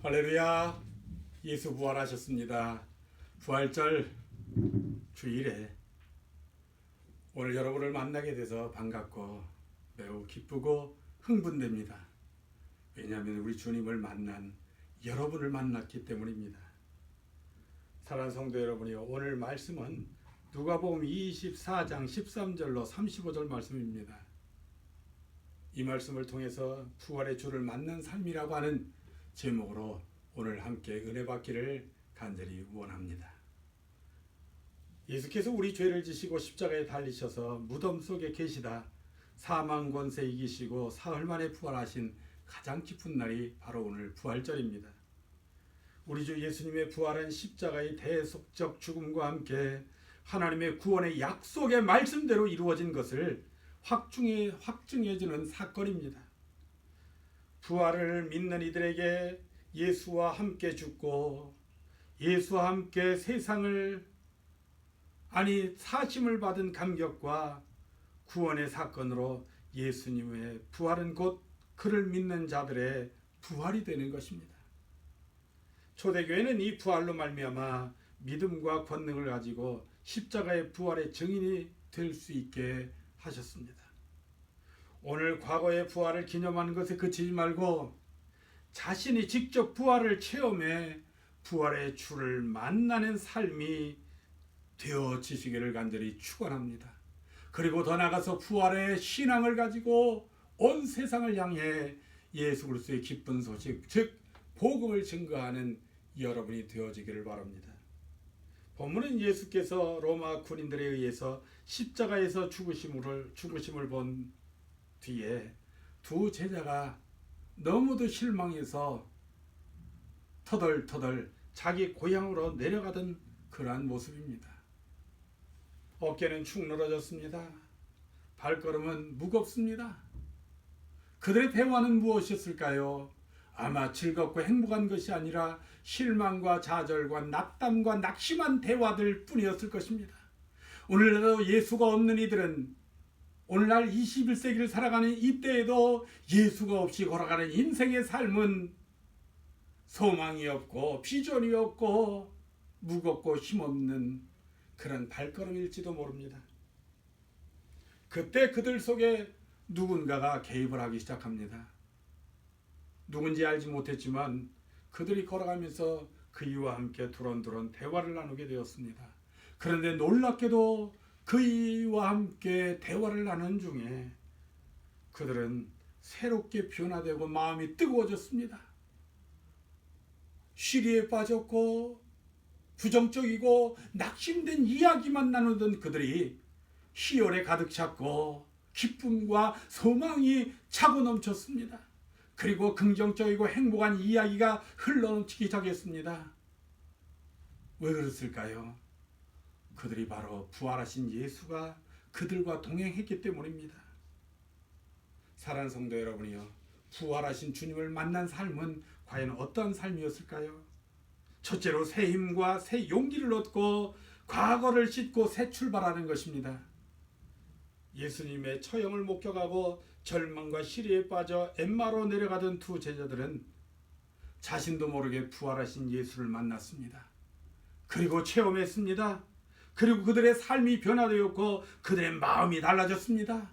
할렐루야. 예수 부활하셨습니다. 부활절 주일에 오늘 여러분을 만나게 돼서 반갑고 매우 기쁘고 흥분됩니다. 왜냐하면 우리 주님을 만난 여러분을 만났기 때문입니다. 사랑하는 성도 여러분이요, 오늘 말씀은 누가복음 24장 13절로 35절 말씀입니다. 이 말씀을 통해서 부활의 주를 만난 삶이라고 하는 제목으로 오늘 함께 은혜 받기를 간절히 원합니다. 예수께서 우리 죄를 지시고 십자가에 달리셔서 무덤 속에 계시다 사망 권세 이기시고 사흘 만에 부활하신 가장 깊은 날이 바로 오늘 부활절입니다. 우리 주 예수님의 부활은 십자가의 대속적 죽음과 함께 하나님의 구원의 약속의 말씀대로 이루어진 것을 확증해주는 사건입니다. 부활을 믿는 이들에게 예수와 함께 죽고 예수와 함께 사심을 받은 감격과 구원의 사건으로 예수님의 부활은 곧 그를 믿는 자들의 부활이 되는 것입니다. 초대교회는 이 부활로 말미암아 믿음과 권능을 가지고 십자가의 부활의 증인이 될 수 있게 하셨습니다. 오늘 과거의 부활을 기념하는 것에 그치지 말고 자신이 직접 부활을 체험해 부활의 주를 만나는 삶이 되어지시기를 간절히 축원합니다. 그리고 더 나아가서 부활의 신앙을 가지고 온 세상을 향해 예수 그리스도의 기쁜 소식, 즉 복음을 증거하는 여러분이 되어지기를 바랍니다. 본문은 예수께서 로마 군인들에 의해서 십자가에서 죽으심을 본 뒤에 두 제자가 너무도 실망해서 터덜터덜 자기 고향으로 내려가던 그러한 모습입니다. 어깨는 축 늘어졌습니다. 발걸음은 무겁습니다. 그들의 대화는 무엇이었을까요? 아마 즐겁고 행복한 것이 아니라 실망과 좌절과 낙담과 낙심한 대화들 뿐이었을 것입니다. 오늘날도 예수가 없는 이들은 오늘날 21세기를 살아가는 이때에도 예수가 없이 걸어가는 인생의 삶은 소망이 없고 비전이 없고 무겁고 힘없는 그런 발걸음일지도 모릅니다. 그때 그들 속에 누군가가 개입을 하기 시작합니다. 누군지 알지 못했지만 그들이 걸어가면서 그이와 함께 두런두런 대화를 나누게 되었습니다. 그런데 놀랍게도 그이와 함께 대화를 나누는 중에 그들은 새롭게 변화되고 마음이 뜨거워졌습니다. 시리에 빠졌고 부정적이고 낙심된 이야기만 나누던 그들이 희열에 가득 찼고 기쁨과 소망이 차고 넘쳤습니다. 그리고 긍정적이고 행복한 이야기가 흘러넘치기 시작했습니다. 왜 그랬을까요? 그들이 바로 부활하신 예수가 그들과 동행했기 때문입니다. 사랑하는 성도 여러분이요, 부활하신 주님을 만난 삶은 과연 어떠한 삶이었을까요? 첫째로 새 힘과 새 용기를 얻고 과거를 씻고 새 출발하는 것입니다. 예수님의 처형을 목격하고 절망과 시리에 빠져 엠마로 내려가던 두 제자들은 자신도 모르게 부활하신 예수를 만났습니다. 그리고 체험했습니다. 그리고 그들의 삶이 변화되었고 그들의 마음이 달라졌습니다.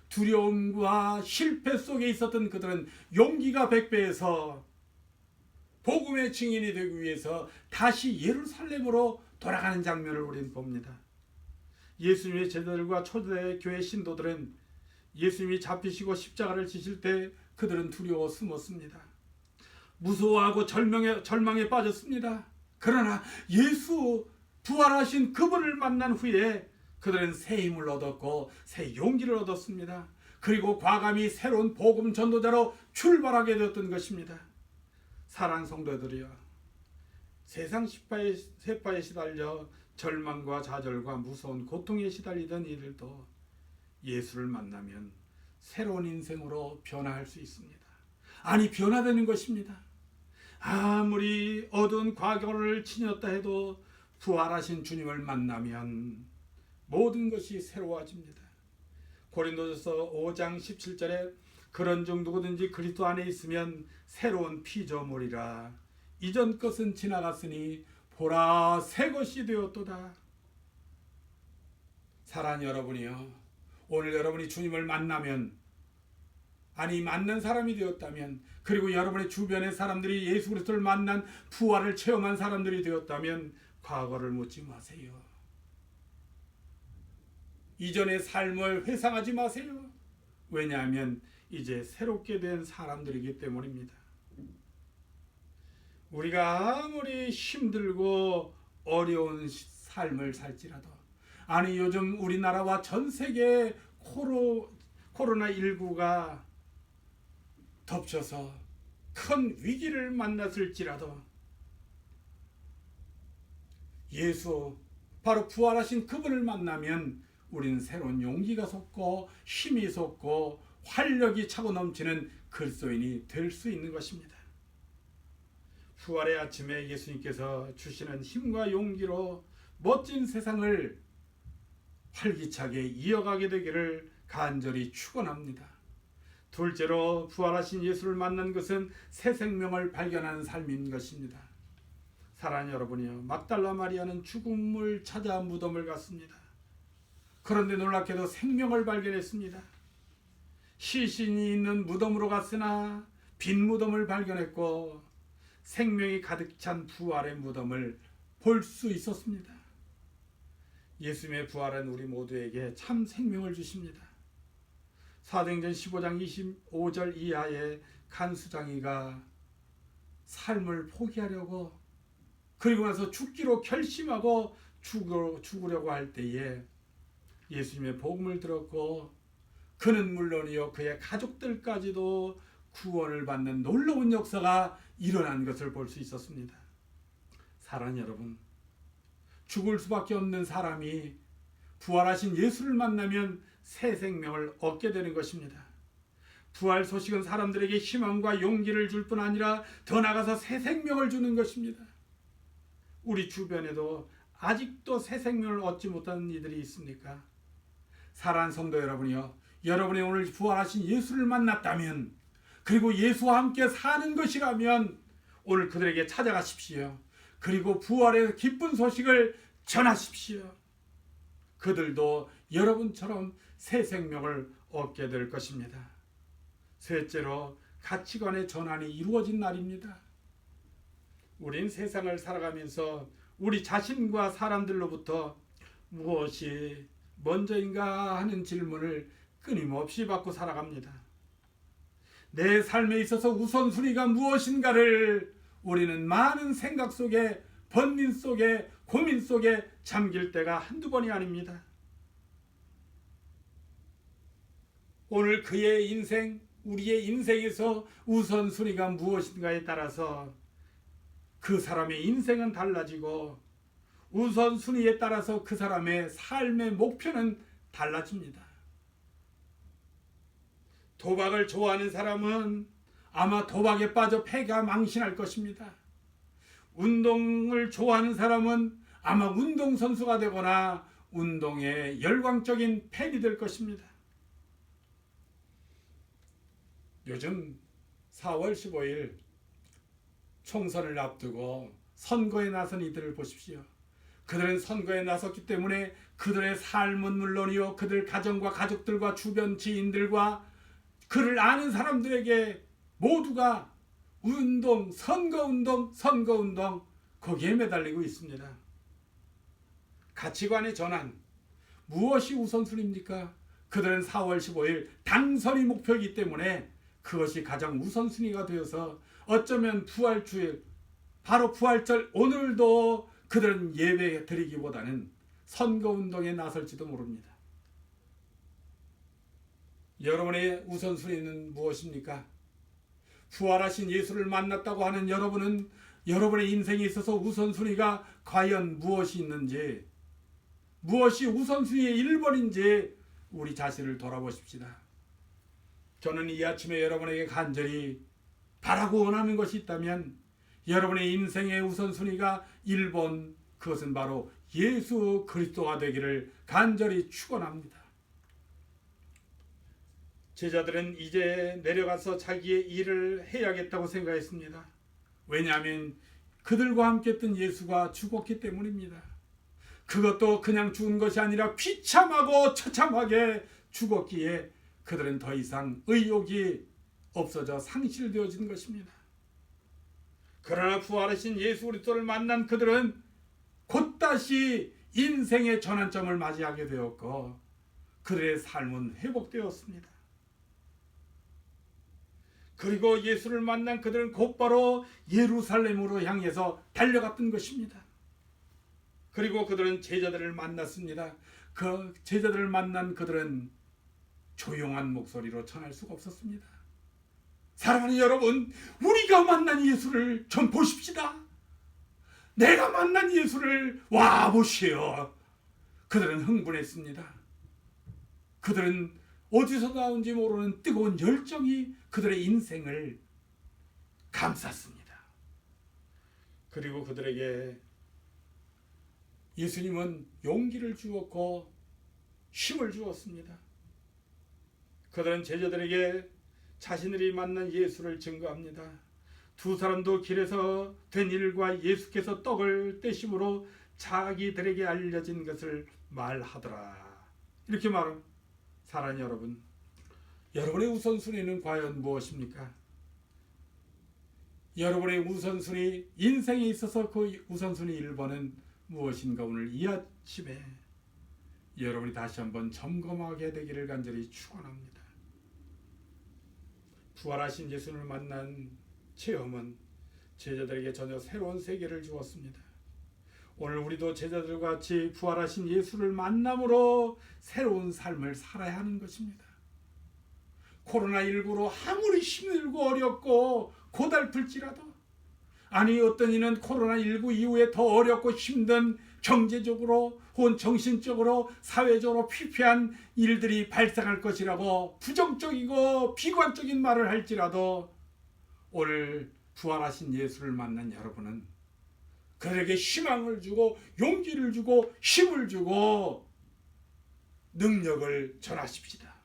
두려움과 실패 속에 있었던 그들은 용기가 백배해서 복음의 증인이 되기 위해서 다시 예루살렘으로 돌아가는 장면을 우리는 봅니다. 예수님의 제자들과 초대교회 신도들은 예수님이 잡히시고 십자가를 지실 때 그들은 두려워 숨었습니다. 무서워하고 절망에 빠졌습니다. 그러나 예수 부활하신 그분을 만난 후에 그들은 새 힘을 얻었고 새 용기를 얻었습니다. 그리고 과감히 새로운 복음 전도자로 출발하게 되었던 것입니다. 사랑하는 성도들이여, 세상 세파에 시달려 절망과 좌절과 무서운 고통에 시달리던 이들도 예수를 만나면 새로운 인생으로 변화할 수 있습니다. 아니, 변화되는 것입니다. 아무리 어두운 과거를 지녔다 해도 부활하신 주님을 만나면 모든 것이 새로워집니다. 고린도전서 5장 17절에 그런 중 누구든지 그리스도 안에 있으면 새로운 피조물이라. 이전 것은 지나갔으니 보라 새 것이 되었도다. 사랑하는 여러분이요, 오늘 여러분이 주님을 만나면, 아니 만난 사람이 되었다면, 그리고 여러분의 주변의 사람들이 예수 그리스도를 만난 부활을 체험한 사람들이 되었다면 과거를 묻지 마세요. 이전의 삶을 회상하지 마세요. 왜냐하면 이제 새롭게 된 사람들이기 때문입니다. 우리가 아무리 힘들고 어려운 삶을 살지라도, 아니 요즘 우리나라와 전 세계 코로나19가 덮쳐서 큰 위기를 만났을지라도 예수, 바로 부활하신 그분을 만나면 우리는 새로운 용기가 솟고 힘이 솟고 활력이 차고 넘치는 그리스도인이 될 수 있는 것입니다. 부활의 아침에 예수님께서 주시는 힘과 용기로 멋진 세상을 활기차게 이어가게 되기를 간절히 축원합니다. 둘째로, 부활하신 예수를 만난 것은 새 생명을 발견하는 삶인 것입니다. 사랑하는 여러분이요, 막달라 마리아는 죽음을 찾아 무덤을 갔습니다. 그런데 놀랍게도 생명을 발견했습니다. 시신이 있는 무덤으로 갔으나 빈 무덤을 발견했고 생명이 가득 찬 부활의 무덤을 볼 수 있었습니다. 예수님의 부활은 우리 모두에게 참 생명을 주십니다. 사도행전 15장 25절 이하에 간수장이가 삶을 포기하려고, 그리고 나서 죽기로 결심하고 죽으려고 할 때에 예수님의 복음을 들었고, 그는 물론이요 그의 가족들까지도 구원을 받는 놀라운 역사가 일어난 것을 볼 수 있었습니다. 사랑하는 여러분, 죽을 수밖에 없는 사람이 부활하신 예수를 만나면 새 생명을 얻게 되는 것입니다. 부활 소식은 사람들에게 희망과 용기를 줄 뿐 아니라 더 나아가서 새 생명을 주는 것입니다. 우리 주변에도 아직도 새 생명을 얻지 못하는 이들이 있습니까? 사랑하는 성도 여러분이요, 여러분이 오늘 부활하신 예수를 만났다면, 그리고 예수와 함께 사는 것이라면 오늘 그들에게 찾아가십시오. 그리고 부활의 기쁜 소식을 전하십시오. 그들도 여러분처럼 새 생명을 얻게 될 것입니다. 셋째로, 가치관의 전환이 이루어진 날입니다. 우린 세상을 살아가면서 우리 자신과 사람들로부터 무엇이 먼저인가 하는 질문을 끊임없이 받고 살아갑니다. 내 삶에 있어서 우선순위가 무엇인가를 우리는 많은 생각 속에, 번민 속에, 고민 속에 잠길 때가 한두 번이 아닙니다. 오늘 그의 인생, 우리의 인생에서 우선순위가 무엇인가에 따라서 그 사람의 인생은 달라지고, 우선순위에 따라서 그 사람의 삶의 목표는 달라집니다. 도박을 좋아하는 사람은 아마 도박에 빠져 패가 망신할 것입니다. 운동을 좋아하는 사람은 아마 운동선수가 되거나 운동의 열광적인 팬이 될 것입니다. 요즘 4월 15일 총선을 앞두고 선거에 나선 이들을 보십시오. 그들은 선거에 나섰기 때문에 그들의 삶은 물론이요, 그들 가정과 가족들과 주변 지인들과 그를 아는 사람들에게 모두가 운동, 선거운동, 선거운동, 거기에 매달리고 있습니다. 가치관의 전환, 무엇이 우선순위입니까? 그들은 4월 15일 당선이 목표이기 때문에 그것이 가장 우선순위가 되어서 어쩌면 부활주일, 바로 부활절 오늘도 그들은 예배 드리기보다는 선거운동에 나설지도 모릅니다. 여러분의 우선순위는 무엇입니까? 부활하신 예수를 만났다고 하는 여러분은 여러분의 인생에 있어서 우선순위가 과연 무엇이 있는지, 무엇이 우선순위의 1번인지 우리 자신을 돌아보십시다. 저는 이 아침에 여러분에게 간절히 바라고 원하는 것이 있다면, 여러분의 인생의 우선순위가 1번, 그것은 바로 예수 그리스도가 되기를 간절히 축원합니다. 제자들은 이제 내려가서 자기의 일을 해야겠다고 생각했습니다. 왜냐하면 그들과 함께 했던 예수가 죽었기 때문입니다. 그것도 그냥 죽은 것이 아니라 비참하고 처참하게 죽었기에 그들은 더 이상 의욕이 없어져 상실되어진 것입니다. 그러나 부활하신 예수 그리스도를 만난 그들은 곧다시 인생의 전환점을 맞이하게 되었고 그들의 삶은 회복되었습니다. 그리고 예수를 만난 그들은 곧바로 예루살렘으로 향해서 달려갔던 것입니다. 그리고 그들은 제자들을 만났습니다. 그 제자들을 만난 그들은 조용한 목소리로 전할 수가 없었습니다. 사랑하는 여러분, 우리가 만난 예수를 좀 보십시다. 내가 만난 예수를 와 보시오. 그들은 흥분했습니다. 그들은 어디서 나온지 모르는 뜨거운 열정이 그들의 인생을 감쌌습니다. 그리고 그들에게 예수님은 용기를 주었고 힘을 주었습니다. 그들은 제자들에게 자신들이 만난 예수를 증거합니다. 두 사람도 길에서 된 일과 예수께서 떡을 떼심으로 자기들에게 알려진 것을 말하더라. 이렇게 말합니다. 사랑하는 여러분, 여러분의 우선순위는 과연 무엇입니까? 여러분의 우선순위, 인생에 있어서 그 우선순위 1번은 무엇인가? 오늘 이 아침에 여러분이 다시 한번 점검하게 되기를 간절히 축원합니다. 부활하신 예수를 만난 체험은 제자들에게 전혀 새로운 세계를 주었습니다. 오늘 우리도 제자들과 같이 부활하신 예수를 만남으로 새로운 삶을 살아야 하는 것입니다. 코로나19로 아무리 힘들고 어렵고 고달플지라도, 아니 어떤 이는 코로나19 이후에 더 어렵고 힘든 경제적으로 혹은 정신적으로 사회적으로 피폐한 일들이 발생할 것이라고 부정적이고 비관적인 말을 할지라도 오늘 부활하신 예수를 만난 여러분은 그들에게 희망을 주고 용기를 주고 힘을 주고 능력을 전하십시다.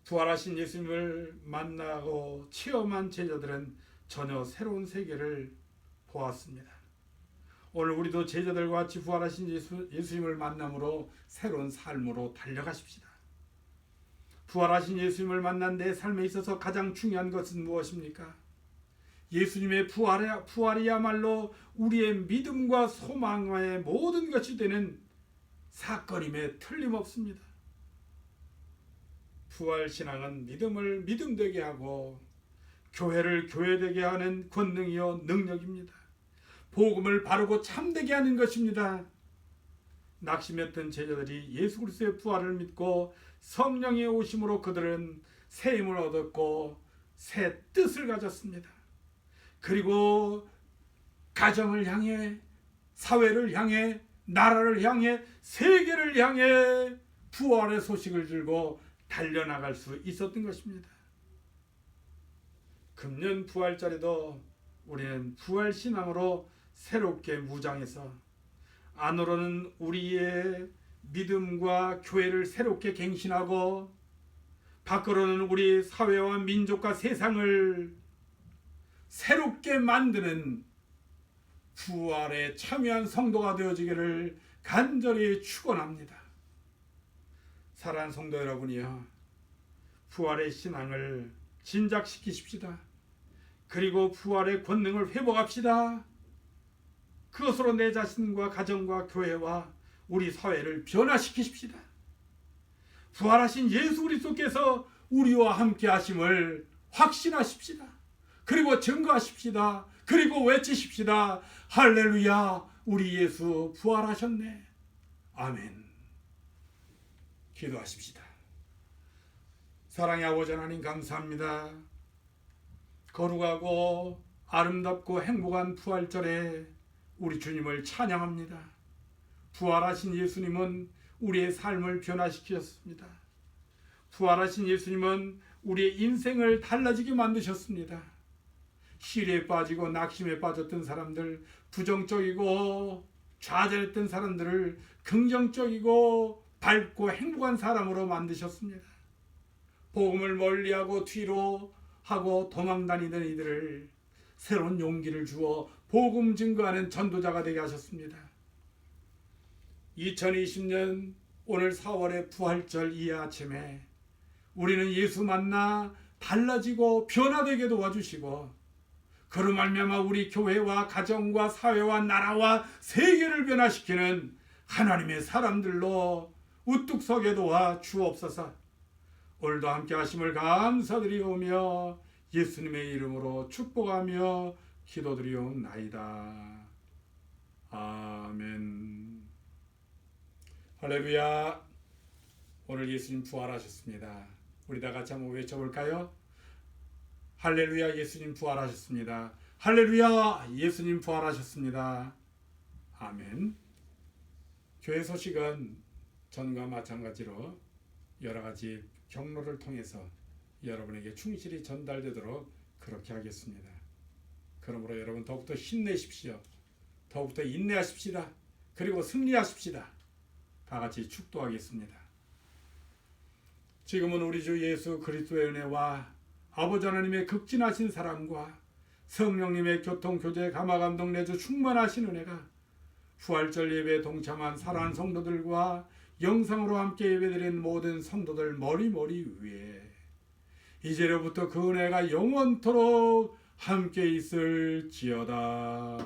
부활하신 예수님을 만나고 체험한 제자들은 전혀 새로운 세계를 보았습니다. 오늘 우리도 제자들과 같이 부활하신 예수님을 만남으로 새로운 삶으로 달려가십시다. 부활하신 예수님을 만난 내 삶에 있어서 가장 중요한 것은 무엇입니까? 예수님의 부활이야말로 우리의 믿음과 소망의 모든 것이 되는 사건임에 틀림없습니다. 부활신앙은 믿음을 믿음되게 하고 교회를 교회되게 하는 권능이요 능력입니다. 복음을 바르고 참되게 하는 것입니다. 낙심했던 제자들이 예수 그리스도의 부활을 믿고 성령의 오심으로 그들은 새 힘을 얻었고 새 뜻을 가졌습니다. 그리고 가정을 향해, 사회를 향해, 나라를 향해, 세계를 향해 부활의 소식을 들고 달려나갈 수 있었던 것입니다. 금년 부활절에도 우리는 부활신앙으로 새롭게 무장해서 안으로는 우리의 믿음과 교회를 새롭게 갱신하고 밖으로는 우리 사회와 민족과 세상을 새롭게 만드는 부활에 참여한 성도가 되어지기를 간절히 축원합니다. 사랑하는 성도 여러분이여, 부활의 신앙을 진작시키십시다. 그리고 부활의 권능을 회복합시다. 그것으로 내 자신과 가정과 교회와 우리 사회를 변화시키십시다. 부활하신 예수 그리스도께서 우리와 함께 하심을 확신하십시다. 그리고 증거하십시다. 그리고 외치십시다. 할렐루야, 우리 예수 부활하셨네. 아멘. 기도하십시다. 사랑의 아버지 하나님, 감사합니다. 거룩하고 아름답고 행복한 부활절에 우리 주님을 찬양합니다. 부활하신 예수님은 우리의 삶을 변화시키셨습니다. 부활하신 예수님은 우리의 인생을 달라지게 만드셨습니다. 시리에 빠지고 낙심에 빠졌던 사람들, 부정적이고 좌절했던 사람들을 긍정적이고 밝고 행복한 사람으로 만드셨습니다. 복음을 멀리하고 뒤로 하고 도망다니던 이들을 새로운 용기를 주어 복음 증거하는 전도자가 되게 하셨습니다. 2020년 오늘 4월의 부활절 이 아침에 우리는 예수 만나 달라지고 변화되게 도와주시고 그로 말미암아 우리 교회와 가정과 사회와 나라와 세계를 변화시키는 하나님의 사람들로 우뚝 서게 도와 주옵소서. 오늘도 함께 하심을 감사드리오며 예수님의 이름으로 축복하며 기도드리옵나이다. 아멘. 할렐루야. 오늘 예수님 부활하셨습니다. 우리 다 같이 한번 외쳐볼까요? 할렐루야, 예수님 부활하셨습니다. 할렐루야, 예수님 부활하셨습니다. 아멘. 교회 소식은 전과 마찬가지로 여러 가지 경로를 통해서 여러분에게 충실히 전달되도록 그렇게 하겠습니다. 그러므로 여러분 더욱더 힘내십시오. 더욱더 인내하십시다. 그리고 승리하십시다. 다 같이 축도하겠습니다. 지금은 우리 주 예수 그리스도의 은혜와 아버지 하나님의 극진하신 사랑과 성령님의 교통교제 감화감동 내주 충만하신 은혜가 부활절 예배에 동참한 사랑하는 성도들과 영상으로 함께 예배드린 모든 성도들 머리머리 위에 이제로부터 그 은혜가 영원토록 함께 있을지어다.